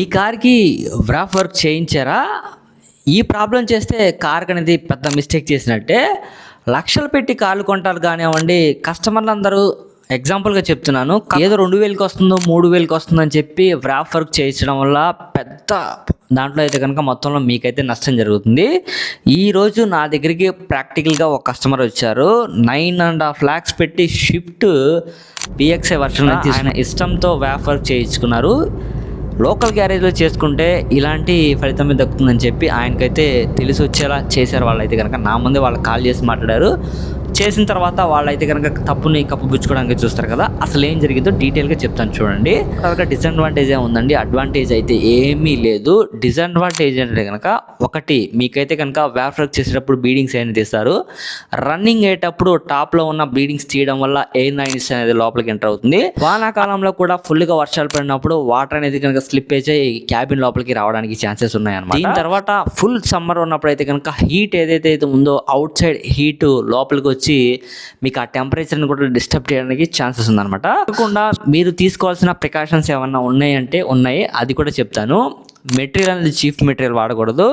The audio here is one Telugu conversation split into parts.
ఈ కార్కి వ్రాప్ వర్క్ చేయించారా? ఈ ప్రాబ్లం చేస్తే కార్ అనేది పెద్ద మిస్టేక్ చేసినట్టే. లక్షలు పెట్టి కార్లు కొంటారు కానివ్వండి, కస్టమర్లు అందరూ ఎగ్జాంపుల్గా చెప్తున్నాను, ఏదో 2000కి వస్తుందో 3000కి వస్తుందో అని చెప్పి వ్రాప్ వర్క్ చేయించడం వల్ల పెద్ద దాంట్లో అయితే కనుక మొత్తంలో మీకైతే నష్టం జరుగుతుంది. ఈరోజు నా దగ్గరికి ప్రాక్టికల్గా ఒక కస్టమర్ వచ్చారు. 9.5 lakhs పెట్టి షిఫ్ట్ PXI వర్షన్ ఆయన ఇష్టంతో వ్రాప్ వర్క్ చేయించుకున్నారు. లోకల్ గ్యారేజ్లో చేసుకుంటే ఇలాంటి ఫలితం దక్కుతుందని చెప్పి ఆయనకైతే తెలిసి వచ్చేలా చేశారు. వాళ్ళైతే కనుక నా ముందే వాళ్ళకి కాల్ చేసి మాట్లాడారు. చేసిన తర్వాత వాళ్ళైతే కనుక తప్పుని కప్పుపుచ్చుకోవడానికి చూస్తారు కదా, అసలు ఏం జరిగిందో డీటెయిల్గా చెప్తాను చూడండి. తర్వాత డిసడ్వాంటేజ్ ఉంది, అడ్వాంటేజ్ అయితే ఏమీ లేదు. డిసడ్వాంటేజ్ అంటే కనుక ఒకటి, మీకైతే కనుక వ్రాప్ వర్క్ చేసేటప్పుడు బీడింగ్స్ అనేది తీస్తారు. రన్నింగ్ అయ్యేటప్పుడు టాప్లో ఉన్న బీడింగ్స్ తీయడం వల్ల ఎయిర్ నాయిస్ అనేది లోపలికి ఎంటర్ అవుతుంది. వానాకాలంలో కూడా ఫుల్గా వర్షాలు పడినప్పుడు వాటర్ అనేది కనుక స్లిప్ అయ్యి క్యాబిన్ లోపలికి రావడానికి ఛాన్సెస్ ఉన్నాయన్నమాట. దీని తర్వాత ఫుల్ సమ్మర్ ఉన్నప్పుడు అయితే కనుక హీట్ ఏదైతే ఉందో అవుట్ సైడ్ హీట్ లోపలికి వచ్చి మీకు ఆ టెంపరేచర్ని కూడా డిస్టర్బ్ చేయడానికి ఛాన్సెస్ ఉందన్నమాట. కాకుండా మీరు తీసుకోవాల్సిన ప్రికాషన్స్ ఏమన్నా ఉన్నాయంటే ఉన్నాయి, అది కూడా చెప్తాను. మెటీరియల్ అనేది చీప్ మెటీరియల్ వాడకూడదు.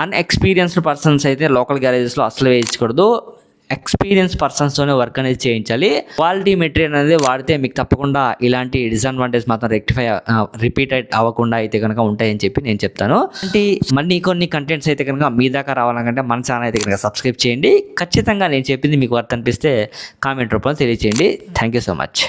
అన్ఎక్స్పీరియన్స్డ్ పర్సన్స్ అయితే లోకల్ గ్యారేజెస్లో అసలు వేయించకూడదు. ఎక్స్పీరియన్స్ పర్సన్స్తోనే వర్క్ అనేది చేయించాలి. క్వాలిటీ మెటీరియల్ అనేది వాడితే మీకు తప్పకుండా ఇలాంటి డిసడ్వాంటేజ్ మాత్రం రిపీటెడ్ అవ్వకుండా అయితే కనుక ఉంటాయని చెప్పి నేను చెప్తాను. అంటే మళ్ళీ కొన్ని కంటెంట్స్ అయితే కనుక మీ దాకా రావాలంటే మన ఛానల్ అయితే కనుక సబ్స్క్రైబ్ చేయండి. ఖచ్చితంగా నేను చెప్పింది మీకు వర్త్ అనిపిస్తే కామెంట్ రూపంలో తెలియజేయండి. Thank you so much.